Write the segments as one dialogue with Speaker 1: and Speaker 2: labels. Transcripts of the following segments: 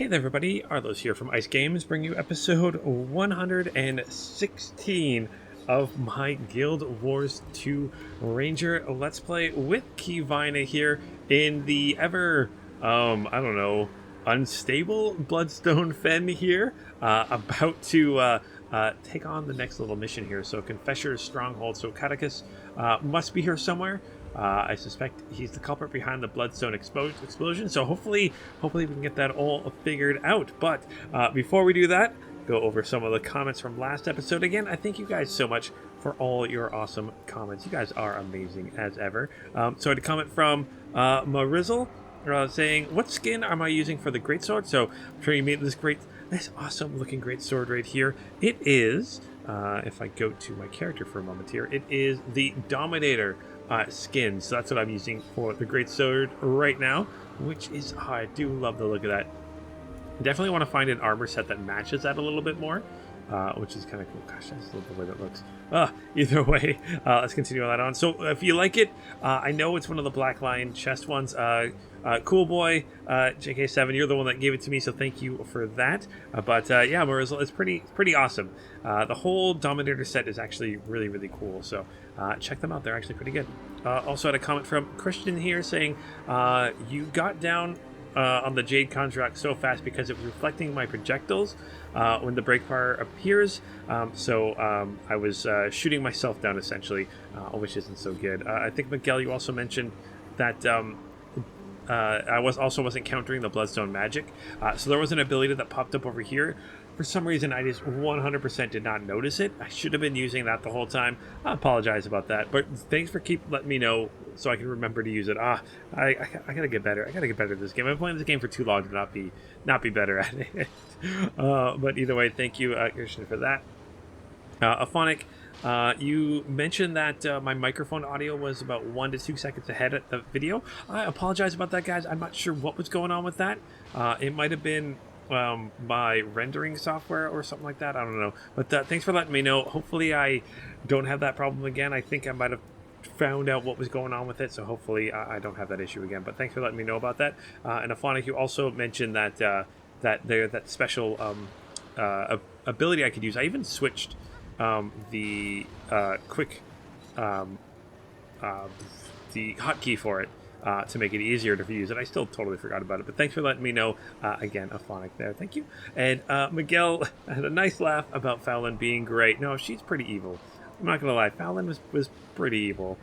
Speaker 1: Hey there everybody, Arlos here from Ice Games, bring you episode 116 of my Guild Wars 2 Ranger Let's Play with Keyvina here in the ever, I don't know, unstable Bloodstone Fen here, about to take on the next little mission here. So Fissure's stronghold, so Catechus must be here somewhere. I suspect he's the culprit behind the Bloodstone explosion, so hopefully we can get that all figured out. But before we do that, go over some of the comments from last episode. Again, I thank you guys so much for all your awesome comments. You guys are amazing as ever. So I had a comment from Marizzle saying, what skin am I using for the greatsword? So I'm sure you made this awesome looking greatsword right here. It is, if I go to my character for a moment here, it is the Dominator skin. So that's what I'm using for the greatsword right now, which is, I do love the look of that. Definitely want to find an armor set that matches that a little bit more, which is kind of cool. Gosh, I just love the way that looks. Either way, let's continue that on. So if you like it, I know it's one of the Black Lion chest ones. Cool boy, JK7, you're the one that gave it to me, so thank you for that. But yeah, Marizzle, it's pretty awesome. The whole Dominator set is actually really cool, so check them out. They're actually pretty good. Also had a comment from Christian here saying, you got down on the Jade contract so fast because it was reflecting my projectiles when the break bar appears. So I was shooting myself down essentially, which isn't so good. I think, Miguel, you also mentioned that I wasn't countering the Bloodstone magic. So there was an ability that popped up over here. For some reason, I just 100% did not notice it. I should have been using that the whole time. I apologize about that, but thanks for letting me know so I can remember to use it. I gotta get better. I gotta get better at this game. I've been playing this game for too long to not be better at it. But either way, thank you, Christian, for that. Aphonic, you mentioned that my microphone audio was about 1 to 2 seconds ahead of the video. I apologize about that, guys. I'm not sure what was going on with that. It might have been my rendering software or something like that. I don't know. But thanks for letting me know. Hopefully I don't have that problem again. I think I might have found out what was going on with it, so hopefully I don't have that issue again. But thanks for letting me know about that. And Aphonic, you also mentioned that that special ability I could use. I even switched the quick the hotkey for it to make it easier to use, and I still totally forgot about it. But thanks for letting me know again, Aphonic there. Thank you. And Miguel had a nice laugh about Fallon being great. No, she's pretty evil. I'm not gonna lie, Fallon was pretty evil.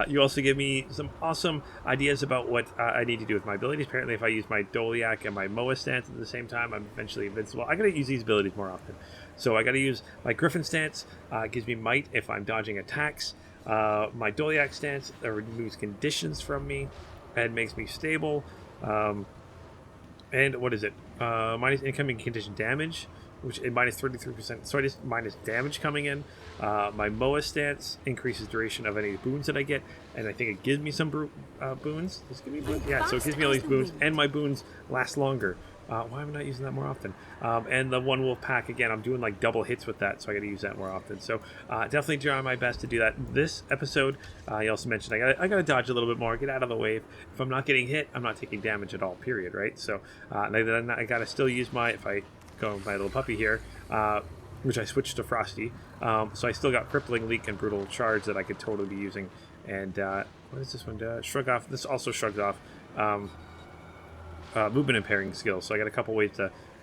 Speaker 1: You also give me some awesome ideas about what I need to do with my abilities. Apparently, if I use my Doliac and my Moa stance at the same time, I'm eventually invincible. I gotta use these abilities more often. So I gotta use my Griffin stance. Gives me might if I'm dodging attacks. My Doliac stance removes conditions from me and makes me stable. And what is it? Minus incoming condition damage, which is minus 33%. So I just minus damage coming in. My Moa stance increases duration of any boons that I get, and I think it gives me some boons. Does it give me boons? Yeah, so it gives me all these boons, and my boons last longer. Why am I not using that more often? And the One Wolf Pack, again, I'm doing like double hits with that, so I got to use that more often. So definitely try my best to do that this episode. You also mentioned I got to dodge a little bit more, get out of the wave. If I'm not getting hit, I'm not taking damage at all, period, right? So then I got to still use if I go with my little puppy here, which I switched to Frosty. So I still got Crippling Leak and Brutal Charge that I could totally be using. And what is this one? Shrug Off. This also shrugs off movement impairing skills, so I got a couple ways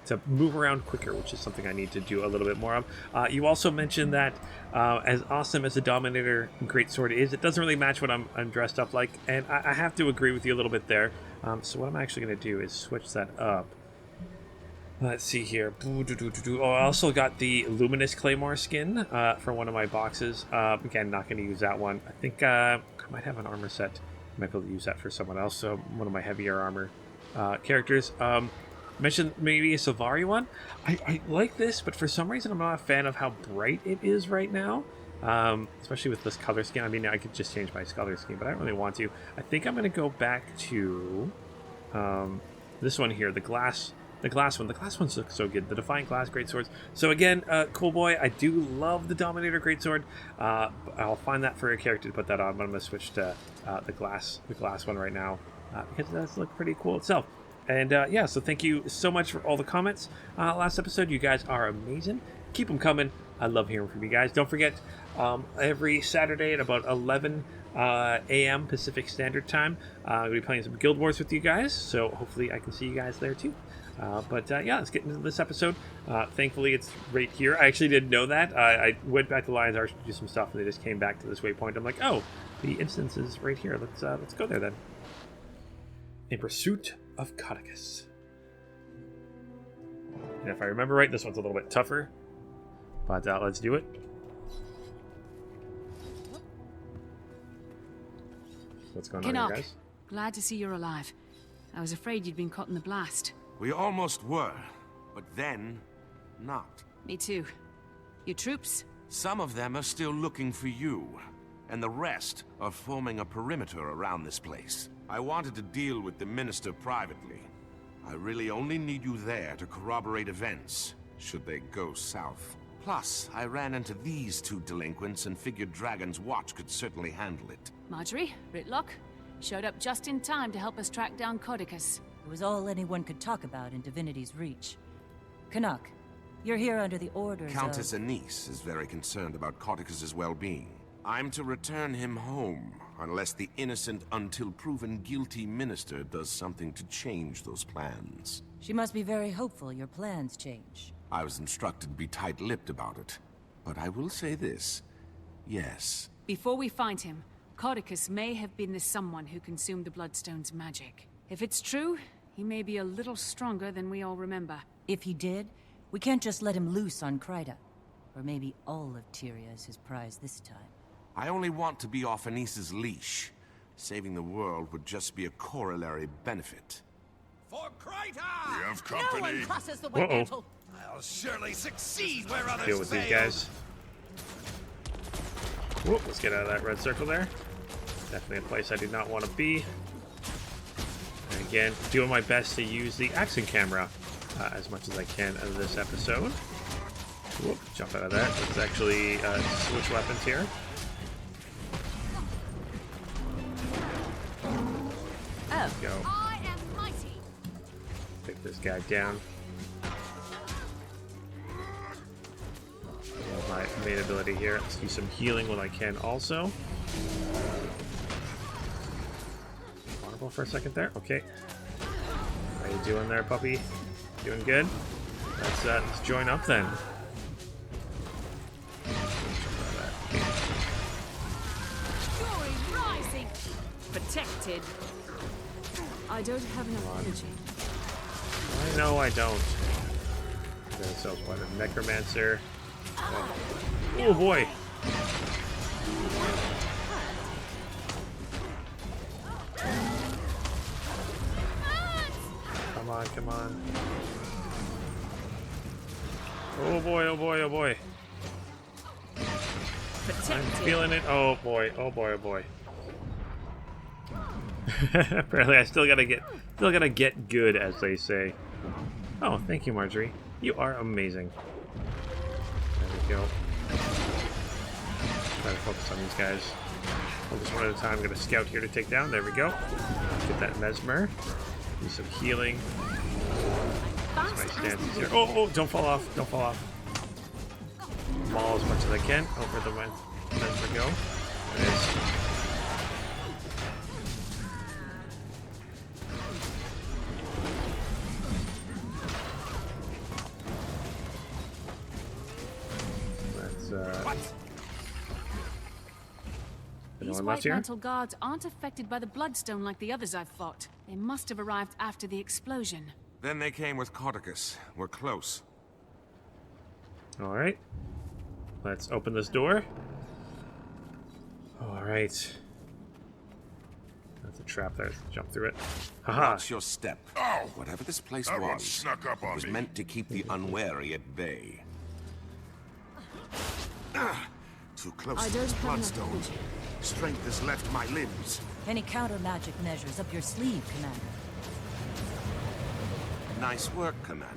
Speaker 1: to move around quicker, which is something I need to do a little bit more of. You also mentioned that as awesome as the Dominator Greatsword is, it doesn't really match what I'm dressed up like, and I have to agree with you a little bit there. So what I'm actually going to do is switch that up. Let's see here. Oh, I also got the Luminous Claymore skin for one of my boxes. Again, not going to use that one. I think I might have an armor set. I might be able to use that for someone else, so one of my heavier armor characters. Mentioned maybe a Sylvari one. I like this, but for some reason I'm not a fan of how bright it is right now, especially with this color scheme. I mean, I could just change my color scheme, but I don't really want to. I think I'm going to go back to this one here, the glass one. The glass ones look so good. The Defiant Glass Greatswords. So again, cool boy, I do love the Dominator Greatsword. I'll find that for a character to put that on, but I'm going to switch to the glass one right now because it does look pretty cool itself. And yeah, so thank you so much for all the comments. Last episode, you guys are amazing. Keep them coming. I love hearing from you guys. Don't forget, every Saturday at about 11 a.m. Pacific Standard Time, I'm going to be playing some Guild Wars with you guys. So hopefully I can see you guys there too. But yeah, let's get into this episode. Thankfully, it's right here. I actually didn't know that. I went back to Lion's Arch to do some stuff, and they just came back to this waypoint. I'm like, oh, the instance is right here. Let's go there then. In pursuit of Codicus. And if I remember right, this one's a little bit tougher. But let's do it. What's going on here, guys?
Speaker 2: Glad to see you're alive. I was afraid you'd been caught in the blast.
Speaker 3: We almost were, but then, not.
Speaker 2: Me too. Your troops?
Speaker 3: Some of them are still looking for you, and the rest are forming a perimeter around this place. I wanted to deal with the Minister privately. I really only need you there to corroborate events, should they go south. Plus, I ran into these two delinquents and figured Dragon's Watch could certainly handle it.
Speaker 2: Marjorie, Ritlock, showed up just in time to help us track down Codicus.
Speaker 4: It was all anyone could talk about in Divinity's Reach. Canuck, you're here under the orders
Speaker 3: Countess
Speaker 4: of...
Speaker 3: Anise is very concerned about Codicus's well-being. I'm to return him home, unless the innocent until proven guilty minister does something to change those plans.
Speaker 4: She must be very hopeful your plans change.
Speaker 3: I was instructed to be tight-lipped about it. But I will say this. Yes.
Speaker 2: Before we find him, Codicus may have been the someone who consumed the Bloodstone's magic. If it's true, he may be a little stronger than we all remember.
Speaker 4: If he did, we can't just let him loose on Kryta. Or maybe all of Tyria is his prize this time.
Speaker 3: I only want to be off Anise's leash. Saving the world would just be a corollary benefit.
Speaker 5: For Kryta!
Speaker 6: We have company.
Speaker 5: No one crosses the way mantle. I'll surely succeed where others
Speaker 1: Deal with these guys. Whoop, let's get out of that red circle there. Definitely a place I do not want to be. And again, doing my best to use the action camera as much as I can of this episode. Whoop, jump out of that. Let's actually switch weapons here. Let's go.
Speaker 2: I am mighty.
Speaker 1: Take this guy down. My main ability here. Let's do some healing when I can also. Vulnerable for a second there. Okay. How you doing there, puppy? Doing good? Let's join up then.
Speaker 2: Glory rising. Protected. I don't have enough energy.
Speaker 1: I know I don't. Get ourselves what, a necromancer. Oh boy. Come on, come on. Oh boy, oh boy, oh boy. I'm feeling it. Oh boy, oh boy, oh boy. Apparently I still gotta get good, as they say. Oh, thank you, Marjorie. You are amazing. There we go. Try to focus on these guys. I'll just one at a time. I'm gonna scout here to take down. There we go. Get that mesmer. Do some healing. Nice stances here. Oh, oh, don't fall off. Don't fall off. Maul as much as I can. Over the mesmer go. There it is.
Speaker 2: These white mantle guards aren't affected by the bloodstone like the others I've fought. They must have arrived after the explosion.
Speaker 3: Then they came with Codicus. We're close.
Speaker 1: Alright. Let's open this door. Alright. That's a trap there. Let's jump through it. Haha.
Speaker 3: Watch your step.
Speaker 6: Oh!
Speaker 3: Whatever this place
Speaker 6: That one
Speaker 3: was,
Speaker 6: snuck up on
Speaker 3: was
Speaker 6: me.
Speaker 3: meant to keep the unwary at bay. Too close
Speaker 2: I
Speaker 3: to
Speaker 2: don't
Speaker 3: this
Speaker 2: have enough
Speaker 3: bloodstone.
Speaker 2: energy.
Speaker 3: Strength has left my limbs.
Speaker 4: Any counter magic measures up your sleeve, Commander?
Speaker 3: Nice work, Commander.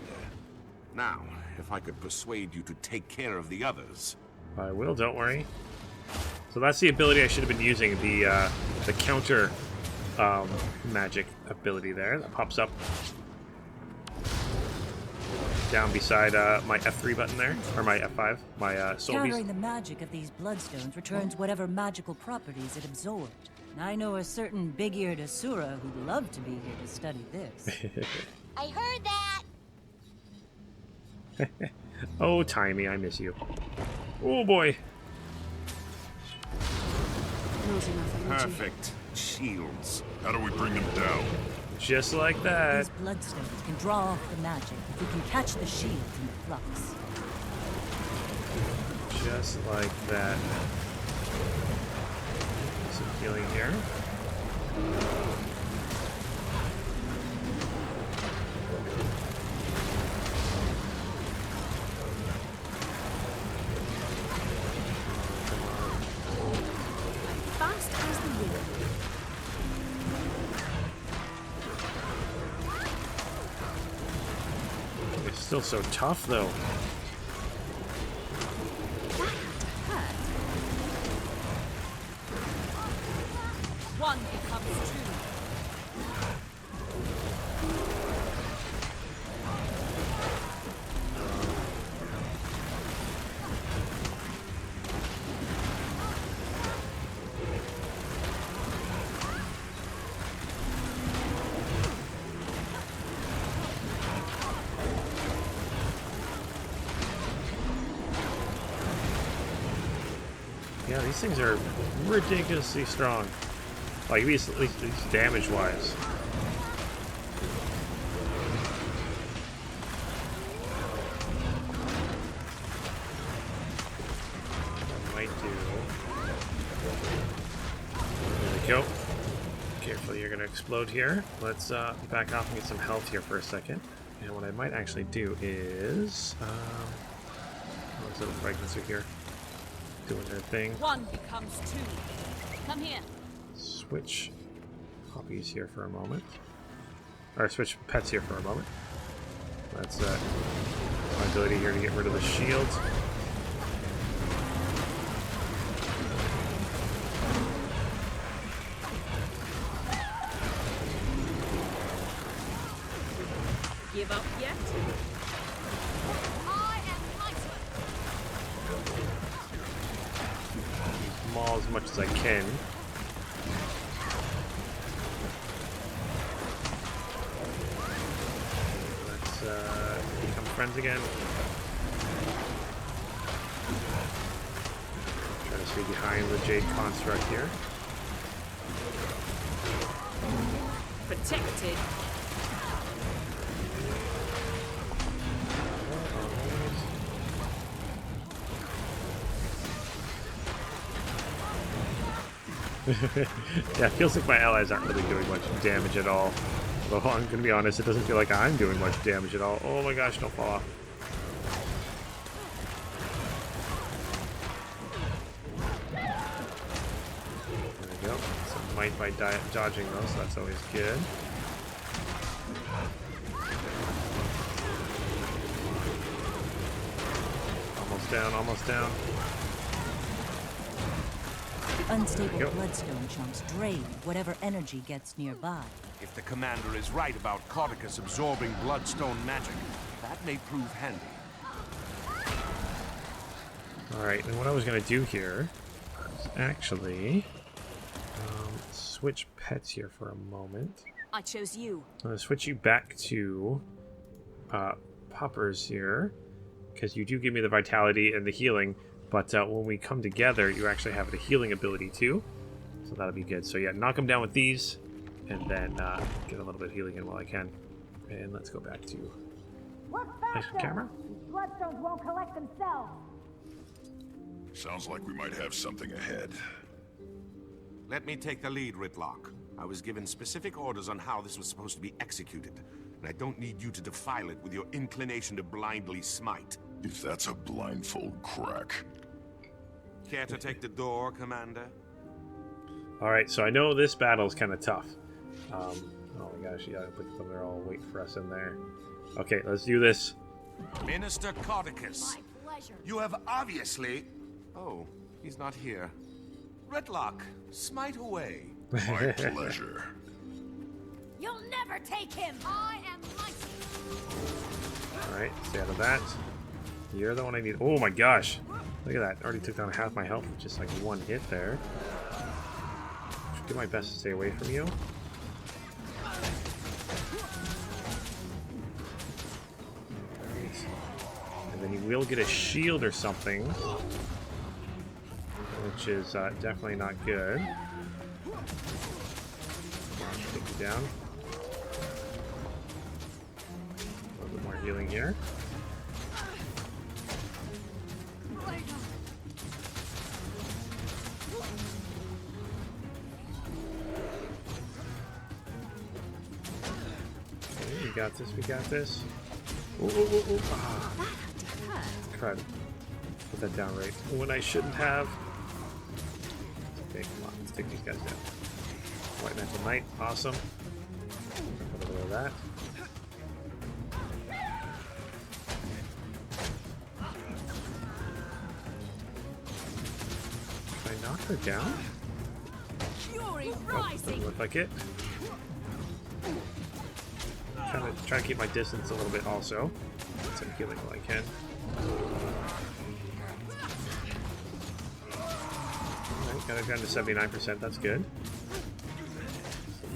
Speaker 3: Now, if I could persuade you to take care of the others.
Speaker 1: I will, don't worry. So that's the ability I should have been using, the counter magic ability there that pops up down beside my F3 button there, or my F5, my soul beast.
Speaker 4: Countering the magic of these bloodstones returns whatever magical properties it absorbed. I know a certain big-eared Asura who'd love to be here to study this.
Speaker 6: I heard that!
Speaker 1: Oh, Timey, I miss you. Oh boy.
Speaker 2: Not enough energy.
Speaker 3: Perfect. Shields.
Speaker 5: How do we bring them down?
Speaker 1: Just like that.
Speaker 4: These bloodstones can draw off the magic if we can catch the shields in the flux.
Speaker 1: Just like that. Some healing here.
Speaker 2: Fast as the wind.
Speaker 1: It's still so tough, though.
Speaker 4: One becomes two.
Speaker 1: Yeah, these things are ridiculously strong. Like, at least damage-wise. Might do. There we go. Carefully, you're gonna explode here. Let's back off and get some health here for a second. And what I might actually do is, those little fragments are here, doing their thing.
Speaker 4: One becomes two. Come here.
Speaker 1: Switch puppies here for a moment. Or switch pets here for a moment. That's my ability here to get rid of the shields.
Speaker 4: Give up yet?
Speaker 6: I am mighty!
Speaker 1: Maul as much as I can. Let's become friends again. Try to stay behind the Jade Construct here.
Speaker 4: Protected.
Speaker 1: Yeah, it feels like my allies aren't really doing much damage at all. Well, I'm gonna be honest, it doesn't feel like I'm doing much damage at all. Oh my gosh, don't fall off. There we go. Some might by dodging those, so that's always good. Almost down, almost down.
Speaker 4: Unstable
Speaker 1: Yep.
Speaker 4: bloodstone chunks drain whatever energy gets nearby.
Speaker 3: If the commander is right about Codicus absorbing bloodstone magic, that may prove handy.
Speaker 1: Alright, and what I was going to do here is actually switch pets here for a moment.
Speaker 2: I chose you.
Speaker 1: I'm going to switch you back to Poppers here, because you do give me the vitality and the healing, but when we come together, you actually have the healing ability too, so that'll be good. So yeah, knock them down with these, and then get a little bit of healing in while I can. And let's go back to nice camera.
Speaker 6: Bloodstones won't collect themselves!
Speaker 5: Sounds like we might have something ahead.
Speaker 3: Let me take the lead, Ritlock. I was given specific orders on how this was supposed to be executed, and I don't need you to defile it with your inclination to blindly smite.
Speaker 5: If that's a blindfold crack.
Speaker 3: Care to take the door, Commander?
Speaker 1: Alright, so I know this battle is kind of tough. Oh my gosh, yeah, they're all waiting for us in there. Okay, let's do this.
Speaker 3: Minister Codicus,
Speaker 6: My pleasure.
Speaker 3: you have obviously... Oh, he's not here. Ritlock, smite away.
Speaker 5: My pleasure.
Speaker 6: You'll never take him! I am mighty!
Speaker 1: Alright, stay out of that. You're the one I need. Oh my gosh! Look at that. Already took down half my health with just like one hit there. Should do my best to stay away from you. And then he will get a shield or something, which is definitely not good. Take you down. A little bit more healing here. Okay, we got this, we got this. Ooh, ooh, ooh, ooh. Ah. Crud. Put that down right when I shouldn't have. Okay, come on, let's take these guys down. White Mantle Knight, awesome. Put a little of that. Can I knock her down?
Speaker 6: Fury
Speaker 1: Nope,
Speaker 6: rising!
Speaker 1: doesn't look like it. Trying to keep my distance a little bit also. So I'm healing while I can. Alright, got it down to 79%, that's good.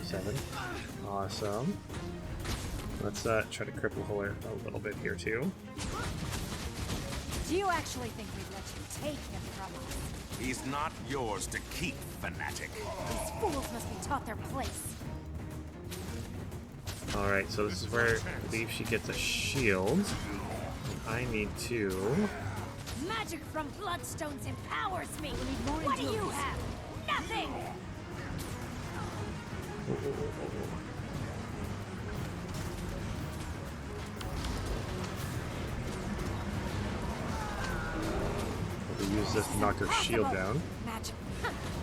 Speaker 1: 77. Awesome. Let's try to cripple her a little bit here too.
Speaker 6: Do you actually think we'd let you take him from us?
Speaker 3: He's not yours to keep, fanatic.
Speaker 6: These fools must be taught their place.
Speaker 1: Alright, so this is where I believe she gets a shield. I need to...
Speaker 6: Magic from bloodstones empowers me! What do you have? Nothing! We'll use this to knock her shield down. Magic.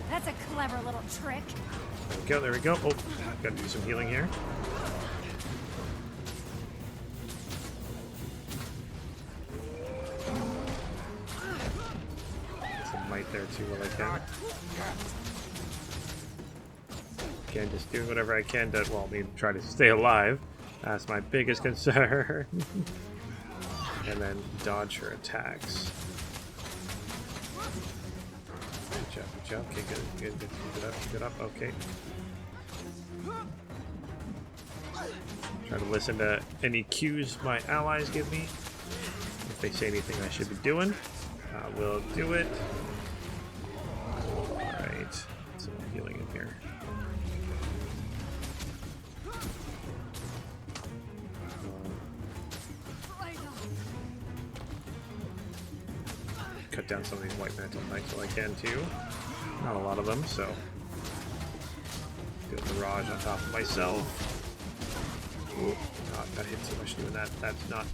Speaker 6: That's a clever little trick.
Speaker 1: There we go, there we go. Oh, gotta do some healing here. Some might there too while I can. Again, just doing whatever I can to, well, I mean, try to stay alive. That's my biggest concern. And then dodge her attacks. Good job, good job. Okay, good. Keep it up, okay. Try to listen to any cues my allies give me. If they say anything I should be doing, I will do it. Alright, some healing in here. Cut down some of these White Mantle Knights while I can too. Not a lot of them, so do a barrage on top of myself. Ooh, God, got hit so much doing that. That's not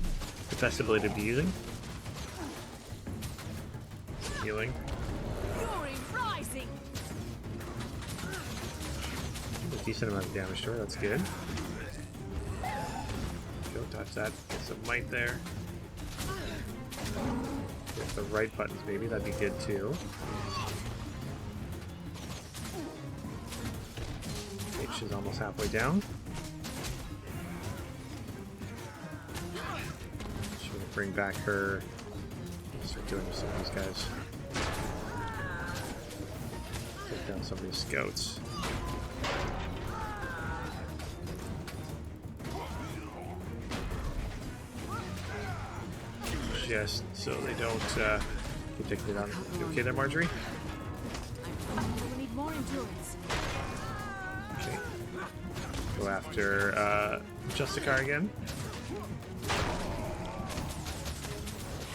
Speaker 1: the best ability to be using. Some healing.
Speaker 6: Fury rising!
Speaker 1: A decent amount of damage to her, that's good. Go touch that. Get some might there. Get the right buttons maybe, that'd be good too. Okay, she's almost halfway down. She's gonna bring back her. Start doing some of these guys. Take down some of these scouts. Just so they don't keep taking it on. You okay there, Marjorie?
Speaker 6: We need more endurance.
Speaker 1: Okay. Go after Justicar again.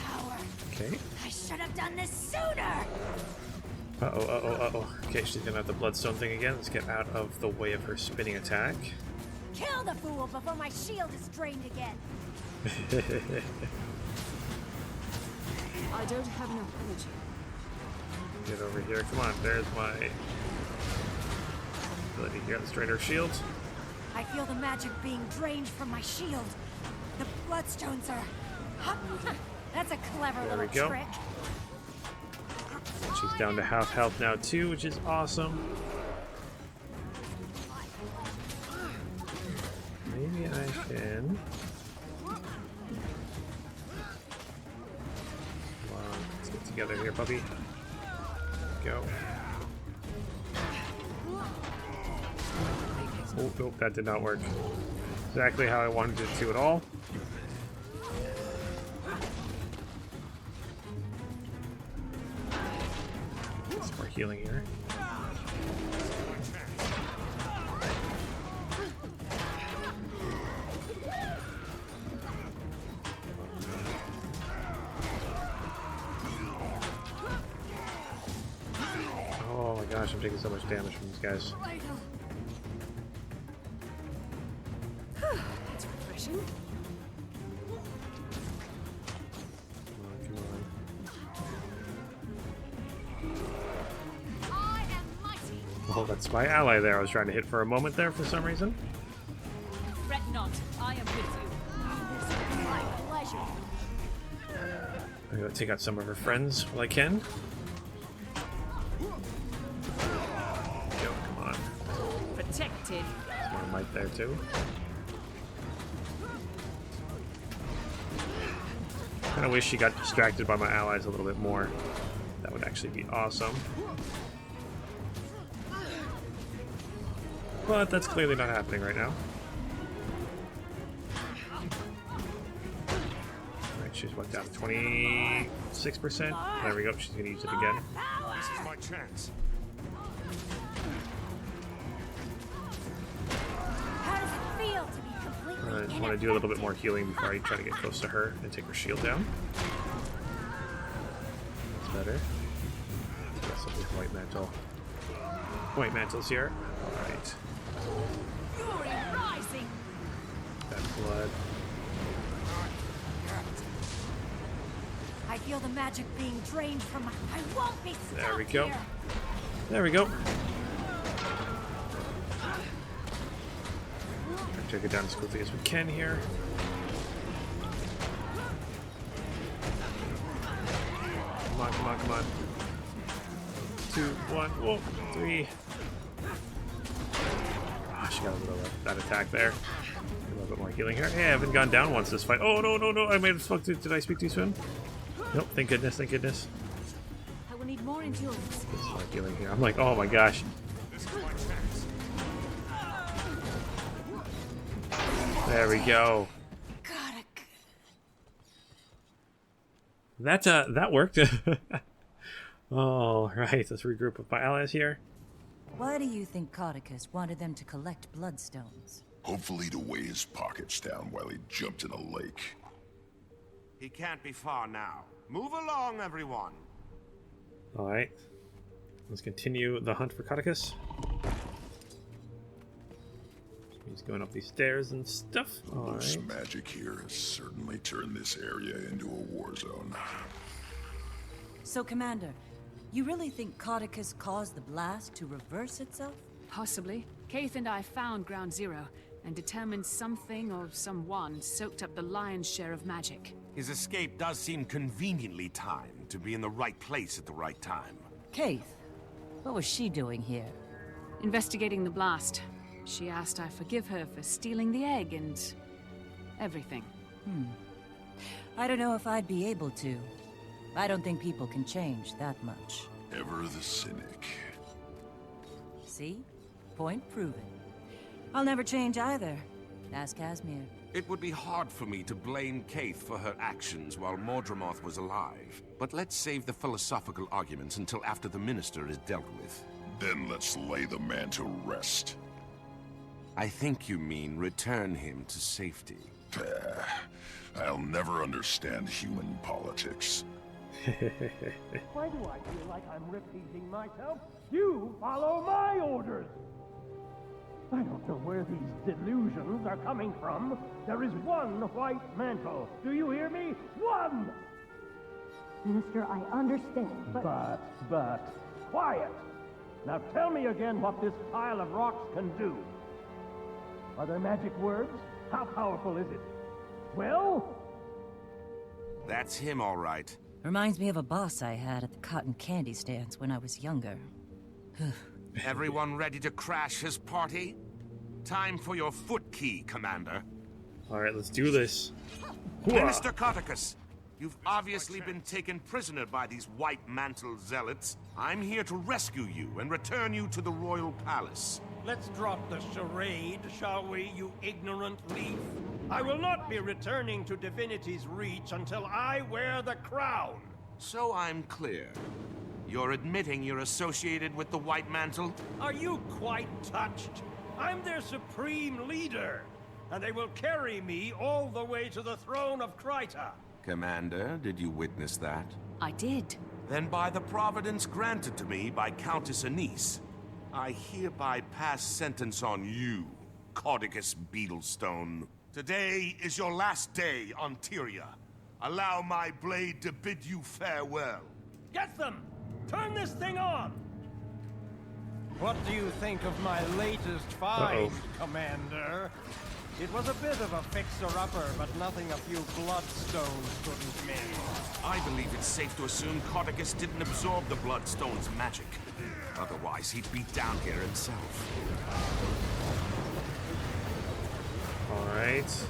Speaker 6: Power.
Speaker 1: Okay.
Speaker 6: I should have done this sooner!
Speaker 1: Uh-oh. Okay, she's gonna have the Bloodstone thing again. Let's get out of the way of her spinning attack.
Speaker 6: Kill the fool before my shield is drained again!
Speaker 2: I don't have enough energy.
Speaker 1: Get over here. Come on, there's my ability here. Let's drain her shield.
Speaker 6: I feel the magic being drained from my shield. The bloodstones are... That's a clever
Speaker 1: There we
Speaker 6: little
Speaker 1: go.
Speaker 6: trick.
Speaker 1: And she's down to half health now too, which is awesome. in. Come on, let's get together here, puppy. Go. Oh, nope, that did not work. Exactly how I wanted it to at all. Some more healing here. Oh my gosh, I'm taking so much damage from these guys.
Speaker 2: That's refreshing.
Speaker 1: Come on.
Speaker 6: I am mighty.
Speaker 1: Oh, that's my ally there. I was trying to hit for a moment there for some reason.
Speaker 2: Fret not, I am with you.
Speaker 6: This will be my pleasure.
Speaker 1: I'm gonna take out some of her friends while I can. Go, come on.
Speaker 2: Protected.
Speaker 1: There's more might there too. Kind of wish she got distracted by my allies a little bit more. That would actually be awesome. But that's clearly not happening right now. Alright, she's what, down to 26%? There we go, she's gonna use it again.
Speaker 3: This is my chance.
Speaker 6: How does it feel to be completely
Speaker 1: I just want to do a little bit more healing before I try to get close to her and take her shield down. That's better. Yes, I'll do white mantle. White mantle's here. Alright.
Speaker 6: Fury rising?
Speaker 1: That blood.
Speaker 6: I feel the magic being drained from my... I won't be stuck
Speaker 1: There we go.
Speaker 6: here.
Speaker 1: There we go. Take it down as quickly as we can here. Come on, come on, come on. 2, 1, whoa, 3. Oh, she got a little of that attack there. A little bit more healing here. Hey, I haven't gone down once this fight. Oh, no, no, no. I made it fuck. Did I speak too soon? Nope, thank goodness, thank goodness.
Speaker 2: I will need more endurance.
Speaker 1: Get some more healing here. I'm like, oh my gosh.
Speaker 3: This is my chance.
Speaker 1: There we go. That worked. All right, let's regroup with my allies here.
Speaker 4: Why do you think Codicus wanted them to collect bloodstones?
Speaker 5: Hopefully to weigh his pockets down while he jumped in a lake.
Speaker 3: He can't be far now. Move along, everyone.
Speaker 1: All right, let's continue the hunt for Codicus. He's going up these stairs and stuff. All
Speaker 5: This
Speaker 1: right.
Speaker 5: magic here has certainly turned this area into a war zone.
Speaker 4: So, Commander, you really think Codicus caused the blast to reverse itself?
Speaker 2: Possibly. Keith and I found Ground Zero and determined something or someone soaked up the lion's share of magic.
Speaker 3: His escape does seem conveniently timed to be in the right place at the right time.
Speaker 4: Keith, what was she doing here?
Speaker 2: Investigating the blast. She asked I forgive her for stealing the egg and everything.
Speaker 4: I don't know if I'd be able to. I don't think people can change that much.
Speaker 5: Ever the cynic.
Speaker 4: See? Point proven. I'll never change either. Ask Casimir.
Speaker 3: It would be hard for me to blame Keith for her actions while Mordramoth was alive. But let's save the philosophical arguments until after the minister is dealt with.
Speaker 5: Then let's lay the man to rest.
Speaker 3: I think you mean return him to safety.
Speaker 5: I'll never understand human politics.
Speaker 7: Why do I feel like I'm repeating myself? You follow my orders! I don't know where these delusions are coming from. There is one white mantle. Do you hear me? One!
Speaker 6: Minister, I understand,
Speaker 7: But, quiet! Now tell me again what this pile of rocks can do. Are there magic words? How powerful is it? Well?
Speaker 3: That's him, all right.
Speaker 4: Reminds me of a boss I had at the cotton candy stands when I was younger.
Speaker 3: Everyone ready to crash his party? Time for your foot key, Commander.
Speaker 1: All right, let's do this.
Speaker 3: Minister Codicus, you've obviously been taken prisoner by these white mantle zealots. I'm here to rescue you and return you to the royal palace.
Speaker 7: Let's drop the charade, shall we, you ignorant leaf? I will not be returning to Divinity's Reach until I wear the crown.
Speaker 3: So I'm clear. You're admitting you're associated with the white mantle?
Speaker 7: Are you quite touched? I'm their supreme leader, and they will carry me all the way to the throne of Kryta.
Speaker 3: Commander, did you witness that?
Speaker 2: I did.
Speaker 3: Then by the providence granted to me by Countess Anise, I hereby pass sentence on you, Codicus Beetlestone. Today is your last day on Tyria. Allow my blade to bid you farewell.
Speaker 7: Get them! Turn this thing on! What do you think of my latest find, Commander? It was a bit of a fixer-upper, but nothing a few bloodstones couldn't mend.
Speaker 3: I believe it's safe to assume Codicus didn't absorb the Bloodstone's magic. Otherwise, he'd be down here himself.
Speaker 1: Alright.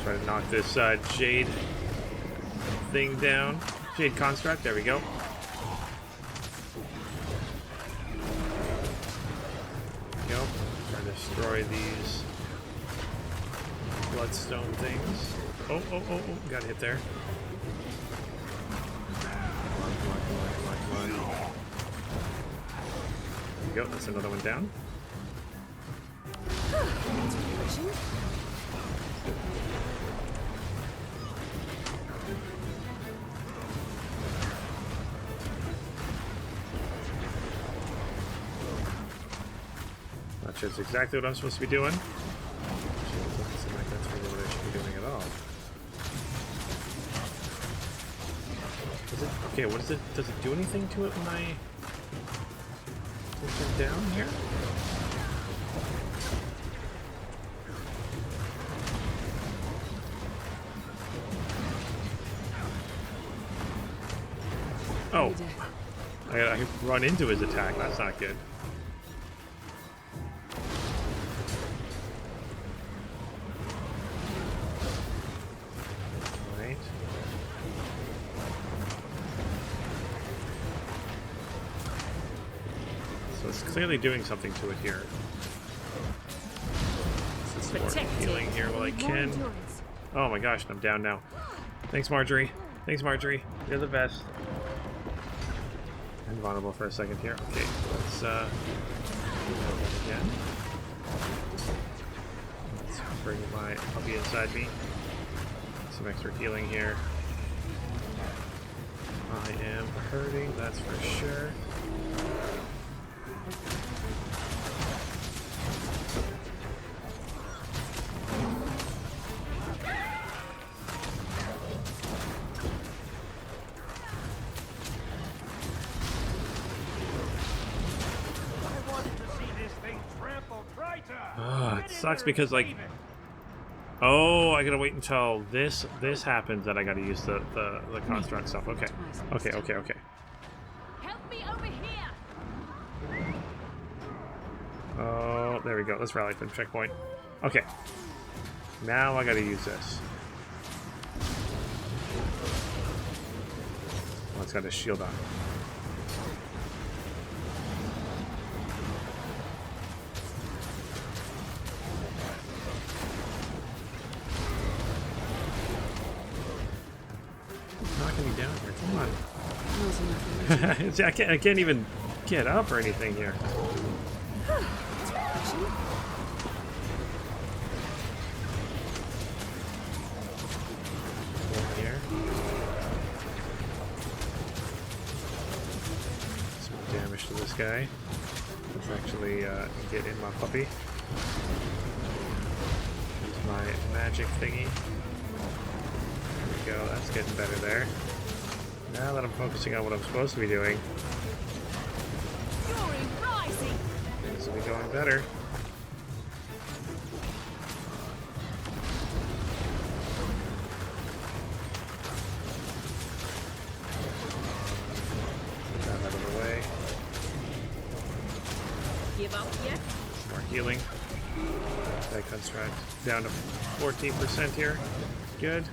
Speaker 1: Try to knock this Jade thing down. Jade construct, there we go. There we go. Try to destroy these bloodstone things. Oh, got hit there. Come on. There we go, that's another one down. Not sure it's exactly what I'm supposed to be doing. Doesn't seem like that's really what I should be doing at all. Is it okay? What is it? Does it do anything to it when I push it down here? Oh, I run into his attack. That's not good. Right. So it's clearly doing something to it here. Let's support healing here while I can. Oh my gosh, I'm down now. Thanks, Marjorie. Thanks, Marjorie. You're the best. I'm vulnerable for a second here. Okay, let's do that again. Let's bring my puppy inside me. Some extra healing here. I am hurting, that's for sure. It sucks because, like, oh, I gotta wait until this happens, and I gotta use the construct stuff. Okay.
Speaker 6: Help me over here!
Speaker 1: Oh, there we go. Let's rally from checkpoint. Okay. Now I gotta use this. Oh, it's got a shield on. Knocking me down here. Come on. See, I can't even get up or anything here. Here. Some damage to this guy. Let's actually get in my puppy. Use my magic thingy. Go, that's getting better there. Now that I'm focusing on what I'm supposed to be doing, things will be going better. Get that out of the way.
Speaker 6: Give up yet?
Speaker 1: More healing. That construct down to 14% here. Good.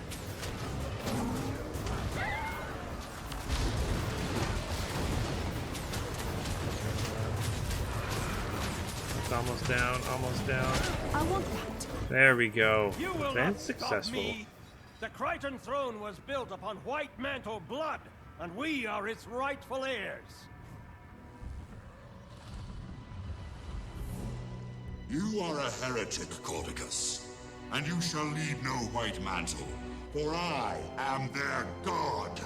Speaker 1: It's almost down, almost down.
Speaker 2: I want that.
Speaker 1: There we go.
Speaker 7: You will not
Speaker 1: That's
Speaker 7: stop
Speaker 1: successful.
Speaker 7: me. The Crichton throne was built upon White Mantle blood, and we are its rightful heirs.
Speaker 8: You are a heretic, Cordicus, and you shall lead no White Mantle, for I am their god.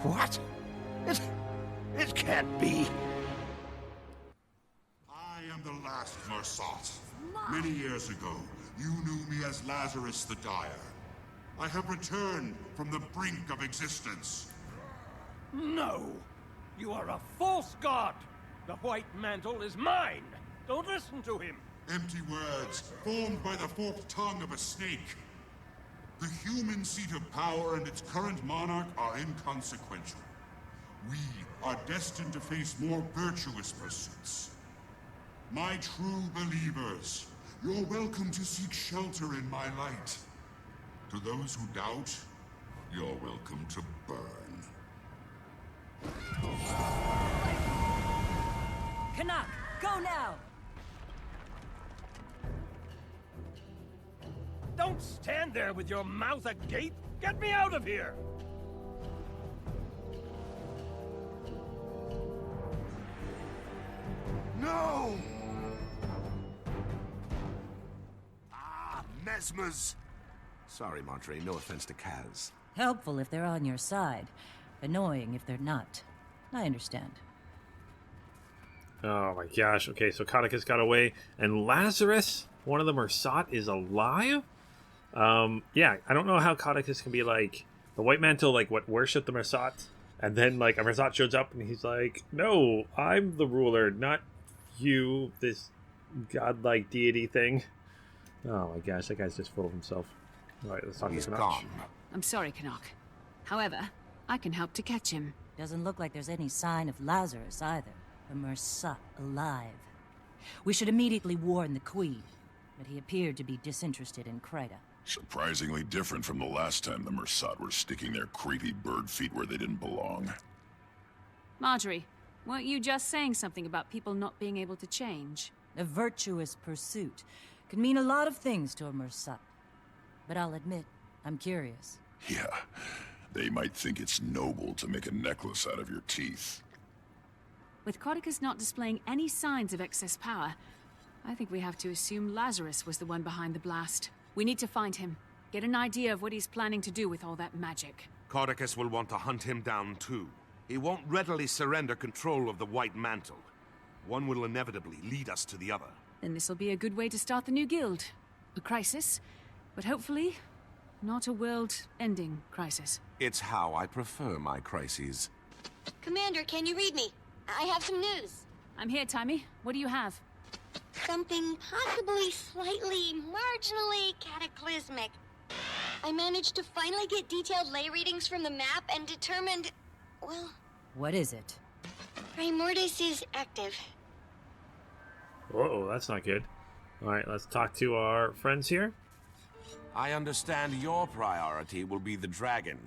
Speaker 5: What? It can't be.
Speaker 8: I am the last Mersat. Many years ago, you knew me as Lazarus the Dire. I have returned from the brink of existence.
Speaker 7: No! You are a false god! The White Mantle is mine! Don't listen to him!
Speaker 8: Empty words, formed by the forked tongue of a snake. The human seat of power and its current monarch are inconsequential. We are destined to face more virtuous pursuits. My true believers, you're welcome to seek shelter in my light. To those who doubt, you're welcome to burn.
Speaker 4: Canuck, go now!
Speaker 7: Don't stand there with your mouth agape! Get me out of here!
Speaker 3: No! Ah, mesmers! Sorry, Montre, no offense to Kaz.
Speaker 4: Helpful if they're on your side. Annoying if they're not. I understand.
Speaker 1: Oh my gosh. Okay, so Codicus got away, and Lazarus, one of the Mersat, is alive? Yeah, I don't know how Codicus can be like, the White Mantle, like, what, worship the Mersat? And then, like, a Mersat shows up, and he's like, no, I'm the ruler, not you, this godlike deity thing. Oh my gosh, that guy's just full of himself. Alright, let's talk to
Speaker 3: He's
Speaker 1: Canuck.
Speaker 3: gone.
Speaker 2: I'm sorry, Canuck. However, I can help to catch him.
Speaker 4: Doesn't look like there's any sign of Lazarus either. The Mersat alive. We should immediately warn the Queen, but he appeared to be disinterested in Kryta.
Speaker 9: Surprisingly different from the last time the Mersat were sticking their creepy bird feet where they didn't belong.
Speaker 2: Marjorie, weren't you just saying something about people not being able to change?
Speaker 4: A virtuous pursuit can mean a lot of things to a Mersat. But I'll admit, I'm curious.
Speaker 9: Yeah, they might think it's noble to make a necklace out of your teeth.
Speaker 2: With Codicus not displaying any signs of excess power, I think we have to assume Lazarus was the one behind the blast. We need to find him, get an idea of what he's planning to do with all that magic.
Speaker 3: Cordicus will want to hunt him down too. He won't readily surrender control of the White Mantle. One will inevitably lead us to the other.
Speaker 2: Then this'll be a good way to start the new guild. A crisis, but hopefully not a world-ending crisis.
Speaker 3: It's how I prefer my crises.
Speaker 10: Commander, can you read me? I have some news.
Speaker 2: I'm here, Timmy. What do you have?
Speaker 10: Something possibly slightly, marginally cataclysmic. I managed to finally get detailed lay readings from the map and determined, well...
Speaker 4: What is it?
Speaker 10: Primordis is active.
Speaker 1: Uh-oh, that's not good. Alright, let's talk to our friends here.
Speaker 3: I understand your priority will be the dragon.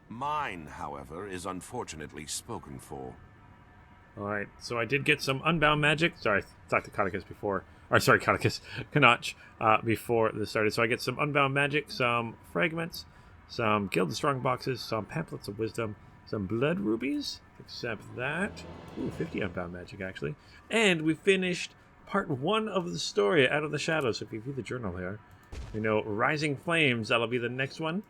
Speaker 3: Mine, however, is unfortunately spoken for.
Speaker 1: Alright, so I did get some unbound magic. Sorry, I talked to Codicus before. Or, sorry, Codicus. Canach, before this started. So I get some unbound magic, some fragments, some Guild of Strong boxes, some pamphlets of wisdom, some blood rubies. Accept that. Ooh, 50 unbound magic, actually. And we finished part 1 of the story, Out of the Shadows. So if you view the journal here, you know, Rising Flames, that'll be the next one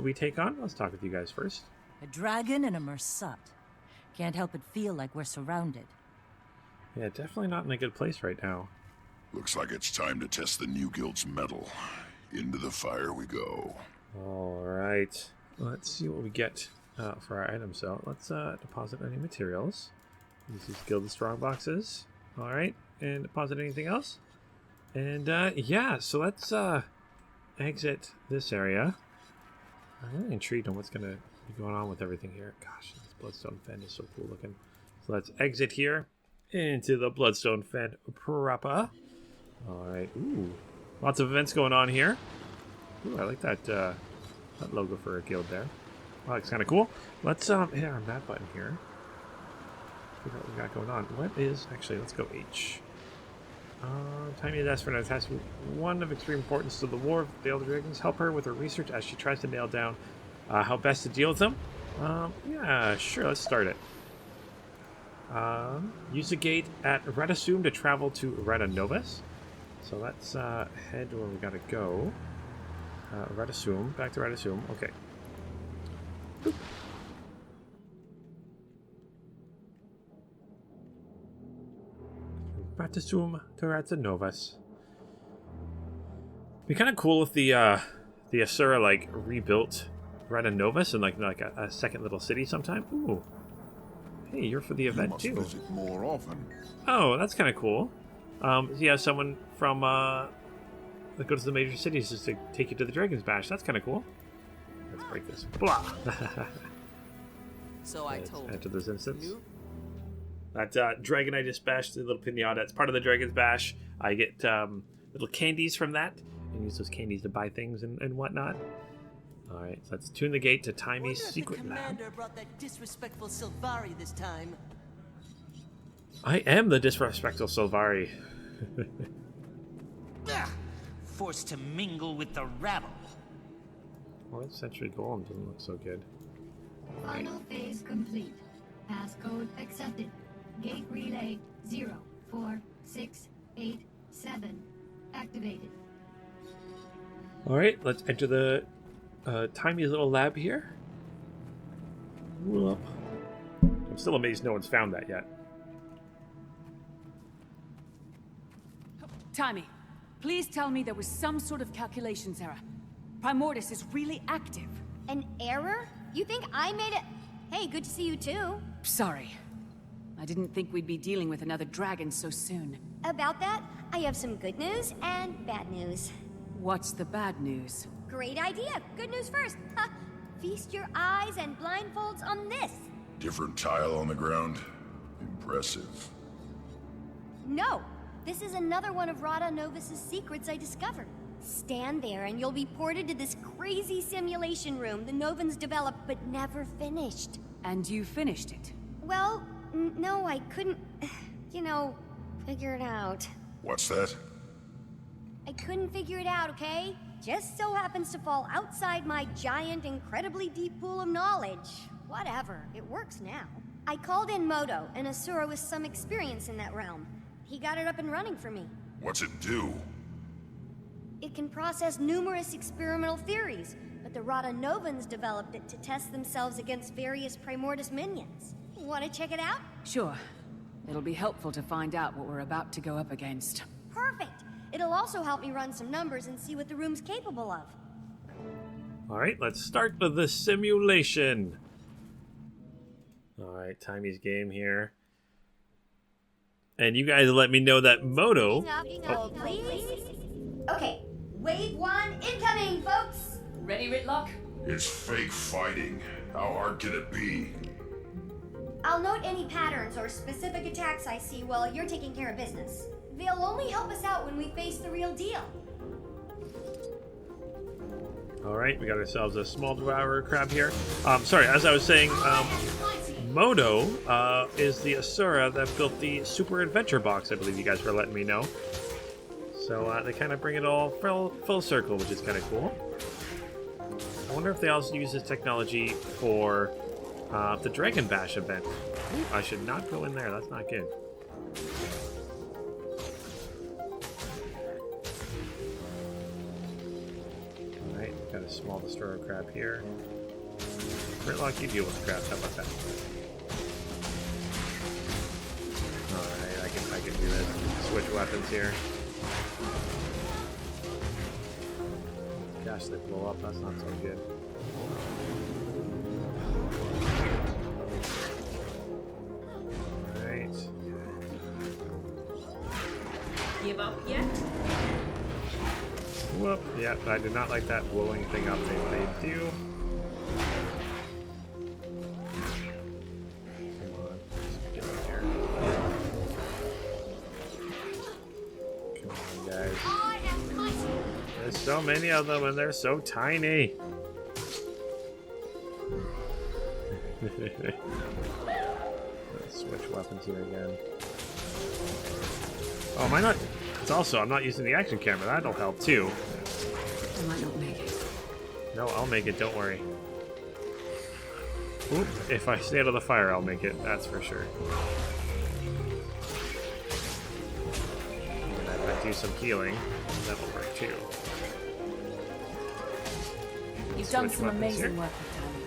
Speaker 1: we take on. Let's talk with you guys first.
Speaker 4: A dragon and a Mersat. Can't help but feel like we're surrounded.
Speaker 1: Yeah, definitely not in a good place right now.
Speaker 9: Looks like it's time to test the new guild's mettle. Into the fire we go.
Speaker 1: Alright, let's see what we get for our items. So let's deposit any materials. This is Guild of Strong boxes. Alright, and deposit anything else. And yeah, so let's exit this area. I'm really intrigued on what's going to be going on with everything here. Gosh, this Bloodstone Fen is so cool looking. So let's exit here into the Bloodstone Fen proper. Alright, ooh. Lots of events going on here. Ooh, I like that that logo for a guild there. That looks kind of cool. Let's hit our map button here. Figure out what we got going on. What is actually? Let's go H. Tiny is asked for an task one of extreme importance to the war of the Elder Dragons. Help her with her research as she tries to nail down how best to deal with them. Yeah, sure. Let's start it. Use the gate at Redasum to travel to Reta Novus. So let's head where we gotta go. Redasum, back to Redasum. Okay. Boop. Redasum to Reta Novus. Be kind of cool if the Asura like rebuilt Reta Novus and like a second little city sometime. Ooh. Hey, you're for the event too.
Speaker 9: Visit more often.
Speaker 1: Oh, that's kind of cool. Yeah, someone from that goes to the major cities just to take you to the Dragon's Bash. That's kind of cool. Let's break this. Blah.
Speaker 11: So I told
Speaker 1: enter this instance. That Dragonite just bashed the little pinata. It's part of the Dragon's Bash. I get little candies from that and use those candies to buy things and whatnot. All right, so let's tune the gate to Timey's secret lab.
Speaker 11: Commander brought that disrespectful Sylvari this time.
Speaker 1: I am the disrespectful Sylvari.
Speaker 11: Forced to mingle with the rabble.
Speaker 1: Fourth century golem doesn't look so good.
Speaker 12: Final phase complete. Passcode accepted. Gate relay 04687 activated.
Speaker 1: All right, let's enter the Timey's little lab here. Whoop. I'm still amazed no one's found that yet.
Speaker 2: Timey, please tell me there was some sort of calculations error. Primordus is really active.
Speaker 10: An error? You think I made it? Hey, good to see you too.
Speaker 2: Sorry. I didn't think we'd be dealing with another dragon so soon.
Speaker 10: About that, I have some good news and bad news.
Speaker 2: What's the bad news?
Speaker 10: Great idea. Good news first. Ha! Feast your eyes and blindfolds on this.
Speaker 9: Different tile on the ground. Impressive.
Speaker 10: No, this is another one of Reta Novus's secrets I discovered. Stand there and you'll be ported to this crazy simulation room the Novans developed but never finished.
Speaker 2: And you finished it?
Speaker 10: Well, no, I couldn't, figure it out.
Speaker 9: What's that?
Speaker 10: I couldn't figure it out, okay? Just so happens to fall outside my giant, incredibly deep pool of knowledge. Whatever, it works now. I called in Moto, an Asura with some experience in that realm. He got it up and running for me.
Speaker 9: What's it do?
Speaker 10: It can process numerous experimental theories, but the Reta Novans developed it to test themselves against various Primordus minions. Want to check it out?
Speaker 2: Sure. It'll be helpful to find out what we're about to go up against.
Speaker 10: Perfect! It'll also help me run some numbers and see what the room's capable of.
Speaker 1: All right, let's start with the simulation. All right, Timey's game here. And you guys let me know that Moto...
Speaker 10: Oh, please? Okay, wave 1 incoming, folks!
Speaker 2: Ready, Ritlock?
Speaker 9: It's fake fighting. How hard can it be?
Speaker 10: I'll note any patterns or specific attacks I see while you're taking care of business. They'll only help us out when we face the real deal.
Speaker 1: All right, we got ourselves a small devourer crab here. Sorry, as I was saying, Moto is the Asura that built the Super Adventure Box, I believe you guys were letting me know. So they kind of bring it all full circle, which is kind of cool. I wonder if they also use this technology for the Dragon Bash event. Ooh, I should not go in there, that's not good. Alright, got a small destroyer crab here. Ritlock, you deal with the crabs, how about that? Alright, I can do this. Switch weapons here. Gosh, they blow up, that's not so good. Alright.
Speaker 2: Give up yet?
Speaker 1: Whoop, yeah, I did not like that blowing thing up they do. Come on, get in here. Come on, guys.
Speaker 10: I have mighty
Speaker 1: There's so many of them and they're so tiny. Let's switch weapons here again. Oh, am I not? It's also, I'm not using the action camera. That'll help too.
Speaker 2: I might not make it.
Speaker 1: No, I'll make it. Don't worry. Oop, if I stay out of the fire, I'll make it. That's for sure. And if I do some healing, that'll work too.
Speaker 2: You've done
Speaker 1: Switch
Speaker 2: some
Speaker 1: weapons
Speaker 2: amazing
Speaker 1: here.
Speaker 2: work with Danny.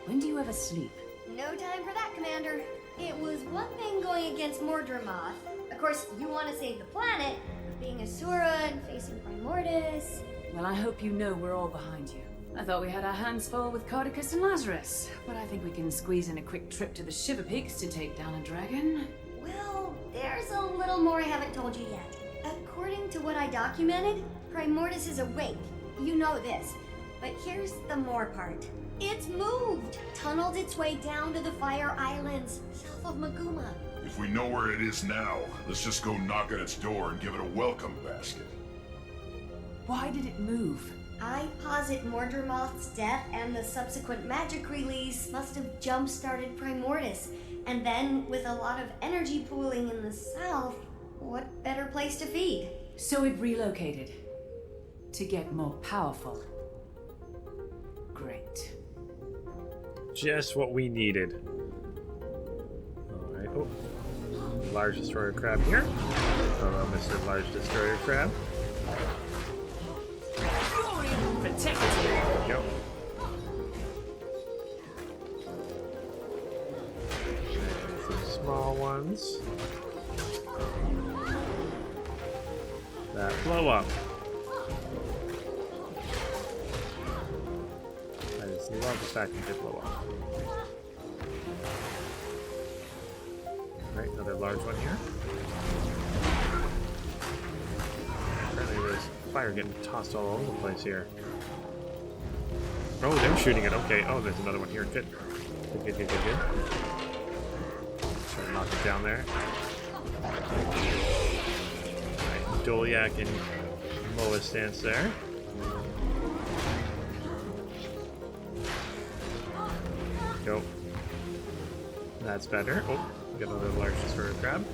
Speaker 2: When do you ever sleep?
Speaker 10: No time for that, Commander. It was one thing going against Mordremoth. Of course, you want to save the planet, but being Asura and facing Primordus...
Speaker 2: Well, I hope you know we're all behind you. I thought we had our hands full with Cardicus and Lazarus, but I think we can squeeze in a quick trip to the Shiver Peaks to take down a dragon.
Speaker 10: Well, there's a little more I haven't told you yet. According to what I documented, Primordus is awake. You know this. But here's the more part. It's moved! Tunneled its way down to the Fire Islands, south of Maguma.
Speaker 9: If we know where it is now, let's just go knock on its door and give it a welcome basket.
Speaker 2: Why did it move?
Speaker 10: I posit Mordremoth's death and the subsequent magic release must have jump-started Primordus. And then, with a lot of energy pooling in the south, what better place to feed?
Speaker 2: So it relocated. To get more powerful. Great.
Speaker 1: Just what we needed. Alright. Oh. Large Destroyer Crab here. Hello, Mr. Large Destroyer Crab.
Speaker 2: Protect.
Speaker 1: There we go. And some small ones. That blow up. I just love the fact that they blow up. Alright, another large one here. Apparently there's fire getting tossed all over the place here. Oh, they're shooting it. Okay. Oh, there's another one here. Good. Good. Try to knock it down there. Alright, Doliak and Moa stance there. Go. That's better. Oh, we got another large destroyer crab.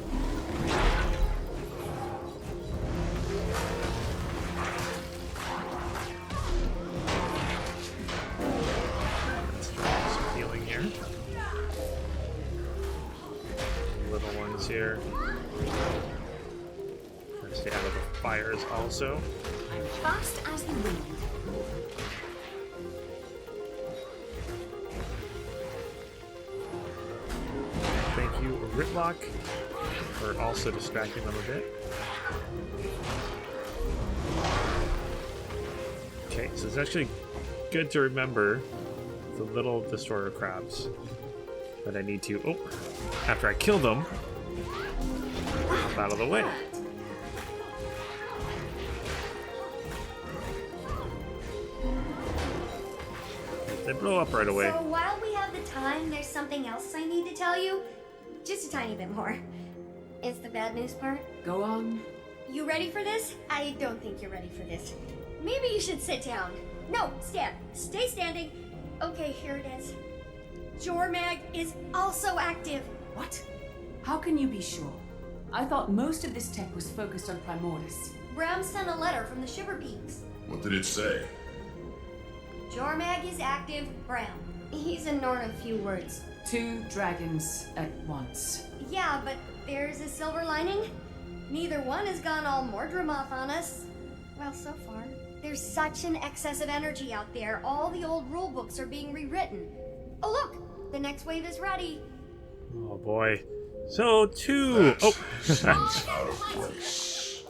Speaker 1: Let's try some healing here. Little ones here. Try to stay out of the fires also.
Speaker 2: I'm fast as the wind.
Speaker 1: Thank you, Ritlock, for also distracting them a bit. Okay, so it's actually good to remember the little destroyer crabs that I need to, after I kill them, get out of the way. They blow up right away.
Speaker 10: So while we have the time, there's something else I need to tell you. Just a tiny bit more. It's the bad news part.
Speaker 2: Go on.
Speaker 10: You ready for this? I don't think you're ready for this. Maybe you should sit down. No, stand. Stay standing. Okay, here it is. Jormag is also active.
Speaker 2: What? How can you be sure? I thought most of this tech was focused on Primordus.
Speaker 10: Bram sent a letter from the Shiver Peaks.
Speaker 9: What did it say?
Speaker 10: Jormag is active, Bram. He's ignored a few words.
Speaker 2: 2 dragons at once.
Speaker 10: Yeah, but there's a silver lining. Neither one has gone all Mordremoth on us. Well, so far. There's such an excess of energy out there, all the old rulebooks are being rewritten. Oh look! The next wave is ready.
Speaker 1: Oh boy. So 2.
Speaker 9: Seems out of place.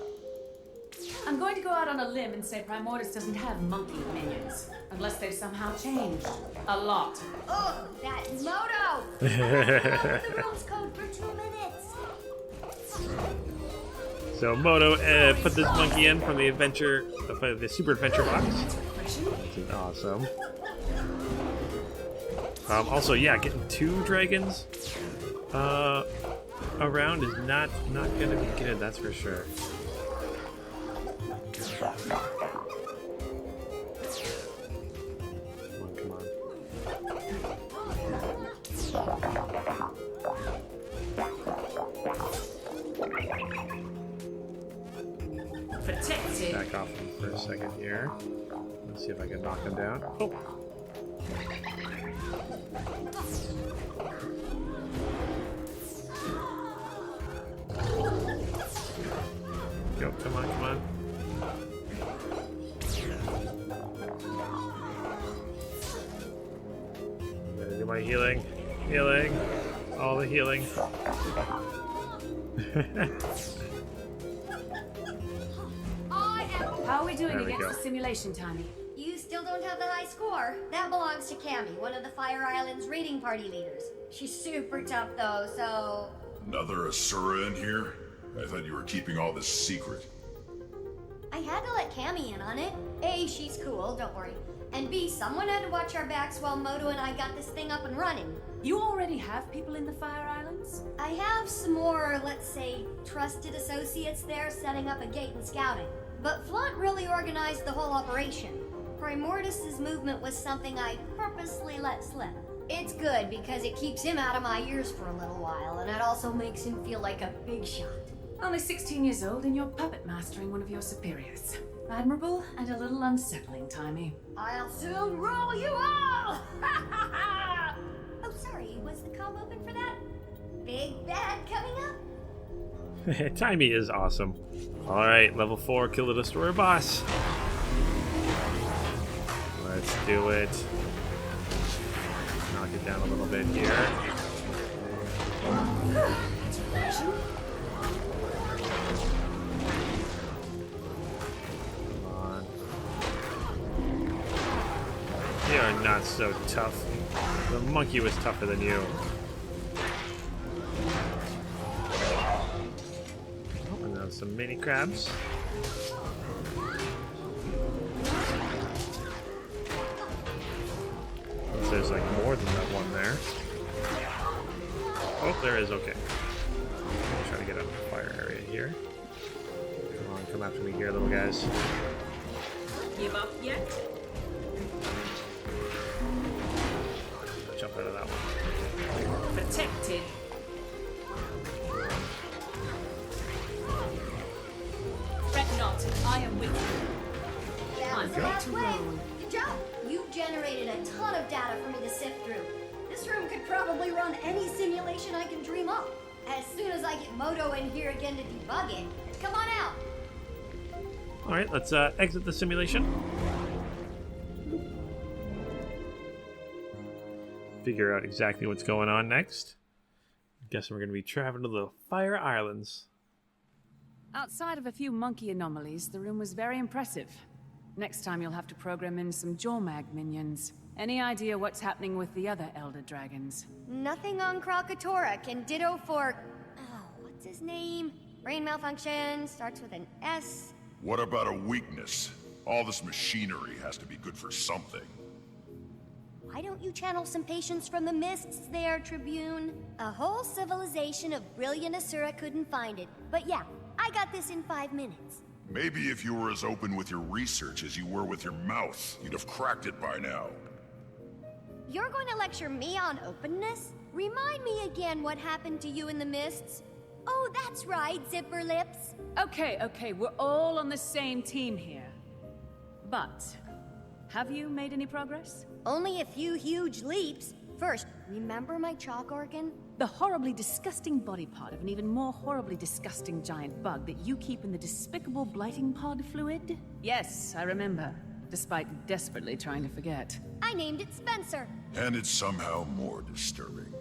Speaker 2: I'm going to go out on a limb and say Primordus doesn't have monkey minions. Unless they've somehow changed. A lot.
Speaker 10: Ugh, that Moto! The rules code for 2 minutes.
Speaker 1: So Moto put this monkey in from the adventure, the Super Adventure box. Which is awesome. Also, yeah, getting 2 dragons around is not gonna be good. That's for sure. off him for a second here. Let's see if I can knock him down. Oh! Go, come on, come on. I'm gonna do my healing. Healing. All the healing.
Speaker 2: How are we doing
Speaker 1: There we
Speaker 2: against
Speaker 1: go.
Speaker 2: the simulation, Tommy?
Speaker 10: You still don't have the high score. That belongs to Cammy, one of the Fire Island's raiding party leaders. She's super tough though, so...
Speaker 9: Another Asura in here? I thought you were keeping all this secret.
Speaker 10: I had to let Cammy in on it. A, she's cool, don't worry. And B, someone had to watch our backs while Moto and I got this thing up and running.
Speaker 2: You already have people in the Fire Islands?
Speaker 10: I have some more, let's say, trusted associates there setting up a gate and scouting. But Flaunt really organized the whole operation. Primordus's movement was something I purposely let slip. It's good because it keeps him out of my ears for a little while, and it also makes him feel like a big shot.
Speaker 2: Only 16 years old and you're puppet mastering one of your superiors. Admirable and a little unsettling, Timey.
Speaker 10: I'll soon rule you all! Oh, sorry, was the comm open for that? Big bad coming up?
Speaker 1: Timey is awesome. Alright, level 4, kill the destroyer boss. Let's do it. Knock it down a little bit here. Come on. You are not so tough. The monkey was tougher than you. Oh, and now some mini crabs. There's like more than that one there. Oh, there is. Okay. Try to get out of the fire area here. Come on, come after me here, little guys.
Speaker 2: Give up yet?
Speaker 1: Jump out of that one.
Speaker 2: Protected. Fret not, I am with you.
Speaker 10: Yeah,
Speaker 2: I'm
Speaker 10: so
Speaker 2: ready to
Speaker 10: halfway.
Speaker 2: roll.
Speaker 10: Good job. You've generated a ton of data for me to sift through. This room could probably run any simulation I can dream up. As soon as I get Moto in here again to debug it, come on out.
Speaker 1: Alright, let's exit the simulation. Figure out exactly what's going on next. Guessing we're going to be traveling to the Fire Islands.
Speaker 2: Outside of a few monkey anomalies, the room was very impressive. Next time you'll have to program in some Jormag minions. Any idea what's happening with the other Elder Dragons?
Speaker 10: Nothing on Krakatoa can ditto for... Oh, what's his name? Brain malfunction, starts with an S.
Speaker 9: What about a weakness? All this machinery has to be good for something.
Speaker 10: Why don't you channel some patience from the mists there, Tribune? A whole civilization of brilliant Asura couldn't find it. But yeah, I got this in 5 minutes.
Speaker 9: Maybe if you were as open with your research as you were with your mouth, you'd have cracked it by now.
Speaker 10: You're going to lecture me on openness? Remind me again what happened to you in the mists. Oh, that's right, Zipper Lips.
Speaker 2: Okay, we're all on the same team here. But, have you made any progress?
Speaker 10: Only a few huge leaps. First, remember my chalk organ?
Speaker 2: The horribly disgusting body part of an even more horribly disgusting giant bug that you keep in the despicable blighting pod fluid? Yes, I remember, despite desperately trying to forget.
Speaker 10: I named it Spencer.
Speaker 9: And it's somehow more disturbing.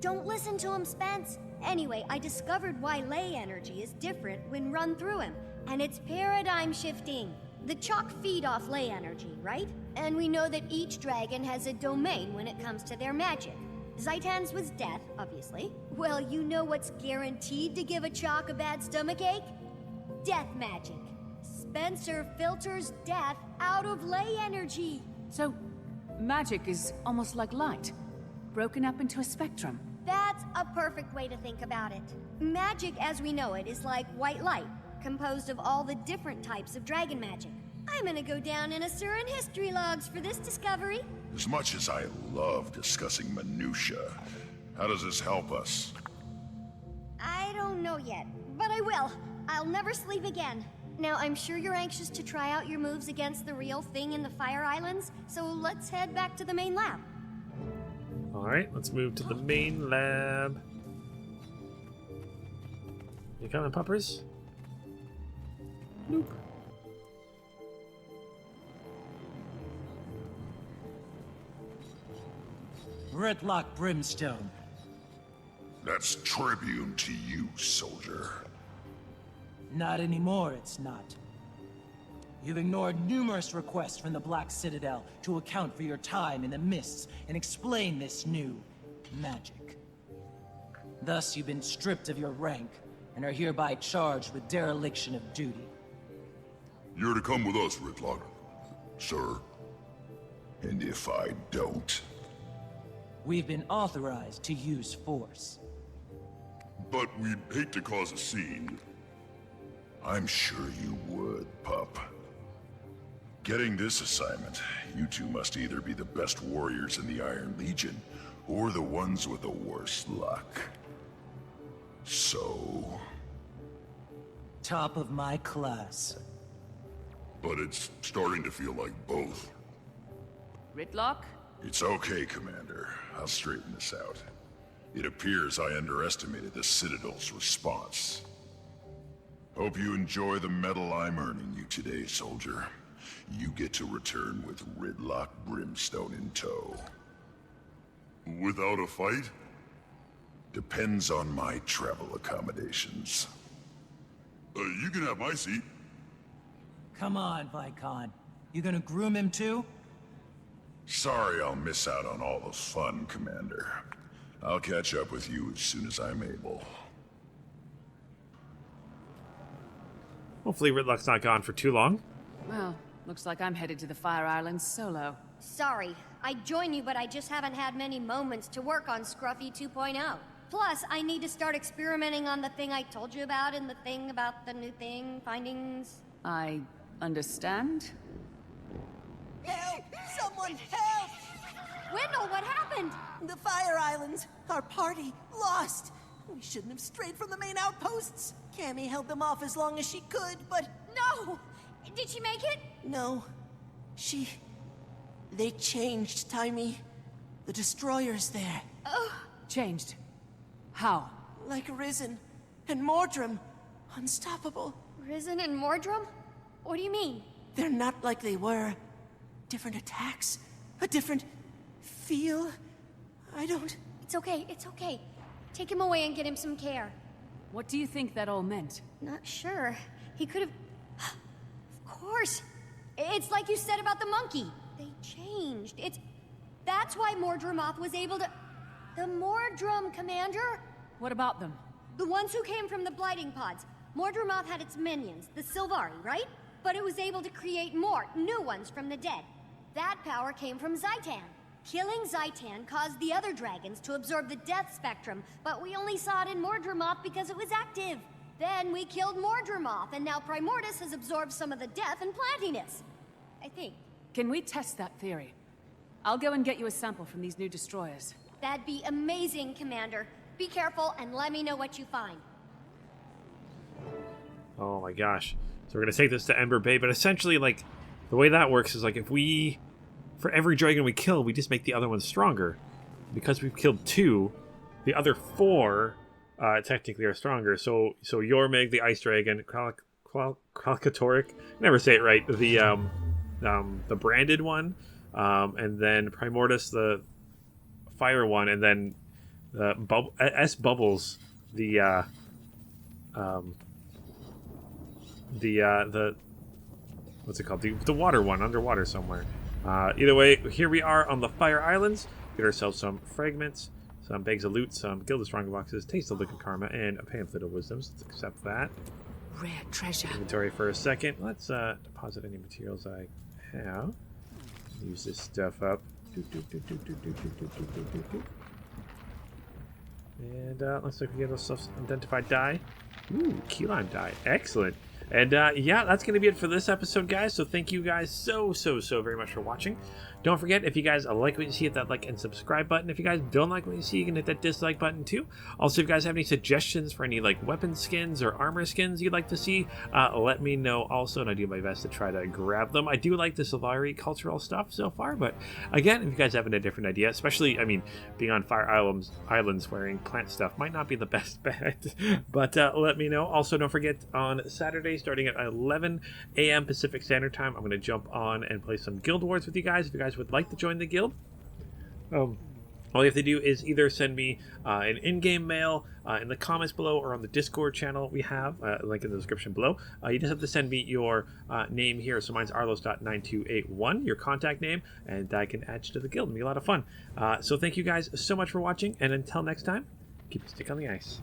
Speaker 10: Don't listen to him, Spence. Anyway, I discovered why ley energy is different when run through him, and it's paradigm shifting. The chalk feed off ley energy, right? And we know that each dragon has a domain when it comes to their magic. Zaitan's was death, obviously. Well, you know what's guaranteed to give a chalk a bad stomachache? Death magic. Spencer filters death out of ley energy.
Speaker 2: So, magic is almost like light, broken up into a spectrum.
Speaker 10: That's a perfect way to think about it. Magic as we know it is like white light, composed of all the different types of dragon magic. I'm gonna go down in Asuran history logs for this discovery.
Speaker 9: As much as I love discussing minutia, how does this help us?
Speaker 10: I don't know yet, but I will. I'll never sleep again. Now, I'm sure you're anxious to try out your moves against the real thing in the Fire Islands, so let's head back to the main lab.
Speaker 1: Alright, let's move to the main lab. You coming, puppers? Nope.
Speaker 13: Redlock Brimstone.
Speaker 9: That's tribune to you, soldier.
Speaker 13: Not anymore, it's not. You've ignored numerous requests from the Black Citadel to account for your time in the mists and explain this new magic. Thus, you've been stripped of your rank and are hereby charged with dereliction of duty.
Speaker 9: You're to come with us, Redlock, sir. And if I don't...
Speaker 13: We've been authorized to use force.
Speaker 9: But we'd hate to cause a scene. I'm sure you would, pup. Getting this assignment, you two must either be the best warriors in the Iron Legion, or the ones with the worst luck. So...
Speaker 13: Top of my class.
Speaker 9: But it's starting to feel like both.
Speaker 2: Ritlock?
Speaker 9: It's okay, Commander. I'll straighten this out. It appears I underestimated the Citadel's response. Hope you enjoy the medal I'm earning you today, soldier. You get to return with Redlock Brimstone in tow. Without a fight? Depends on my travel accommodations. You can have my seat.
Speaker 13: Come on, Vicon. You gonna groom him too?
Speaker 9: Sorry I'll miss out on all the fun, Commander. I'll catch up with you as soon as I'm able.
Speaker 1: Hopefully Ritlock's not gone for too long.
Speaker 2: Well, looks like I'm headed to the Fire Islands solo.
Speaker 10: Sorry, I'd join you, but I just haven't had many moments to work on Scruffy 2.0. Plus, I need to start experimenting on the thing I told you about and the thing about the new thing, findings.
Speaker 2: I understand.
Speaker 11: Help! Someone help!
Speaker 10: Wendell, what happened?
Speaker 11: The Fire Islands. Our party. Lost. We shouldn't have strayed from the main outposts. Cammy held them off as long as she could, but...
Speaker 10: No! Did she make it?
Speaker 11: No. They changed, Timey. The destroyer's there.
Speaker 2: Changed. How?
Speaker 11: Like Risen. And Mordrum. Unstoppable.
Speaker 10: Risen and Mordrum? What do you mean?
Speaker 11: They're not like they were. Different attacks. A different... feel. I don't...
Speaker 10: It's okay, it's okay. Take him away and get him some care.
Speaker 2: What do you think that all meant?
Speaker 10: Not sure. He could have... Of course. It's like you said about the monkey. They changed. That's why Mordremoth was able to... The Mordrum, Commander?
Speaker 2: What about them?
Speaker 10: The ones who came from the Blighting Pods. Mordremoth had its minions, the Sylvari, right? But it was able to create more, new ones from the dead. That power came from Zaitan. Killing Zaitan caused the other dragons to absorb the death spectrum, but we only saw it in Mordremoth because it was active. Then we killed Mordremoth, and now Primordus has absorbed some of the death and plantiness. I think.
Speaker 2: Can we test that theory? I'll go and get you a sample from these new destroyers.
Speaker 10: That'd be amazing, Commander. Be careful and let me know what you find.
Speaker 1: Oh my gosh. So we're going to take this to Ember Bay, but essentially, like, the way that works is, like, if we... For every dragon we kill, we just make the other one stronger. Because we've killed 2, the other 4 technically are stronger. So Yormig, the Ice Dragon, Kralkatoric, never say it right, the branded one, and then Primordus, the fire one, and then Bubbles, the what's it called? The water one, underwater somewhere. Either way, here we are on the Fire Islands. Get ourselves some fragments, some bags of loot, some Guild of Strong boxes, taste of liquid karma, and a pamphlet of wisdoms. Let's accept that.
Speaker 2: Rare treasure.
Speaker 1: Inventory for a second. Let's deposit any materials I have. Use this stuff up. And looks like we get ourselves identified dye. Ooh, key lime dye. Excellent. And yeah, that's going to be it for this episode, guys. So thank you guys so very much for watching. Don't forget, if you guys like what you see, hit that like and subscribe button. If you guys don't like what you see, you can hit that dislike button too. Also, if you guys have any suggestions for any like weapon skins or armor skins you'd like to see, let me know also, and I do my best to try to grab them. I do like the Solari cultural stuff so far, but again, if you guys have a different idea, especially, I mean, being on Fire Islands wearing plant stuff might not be the best bet, but let me know. Also, don't forget, on Saturday, starting at 11 a.m. Pacific Standard Time, I'm going to jump on and play some Guild Wars with you guys. If you guys would like to join the guild, all you have to do is either send me an in-game mail in the comments below, or on the Discord channel we have, link in the description below. You just have to send me your name here. So mine's arlos.9281, your contact name, and I can add you to the guild. It'll be a lot of fun. So thank you guys so much for watching, and until next time, keep the stick on the ice.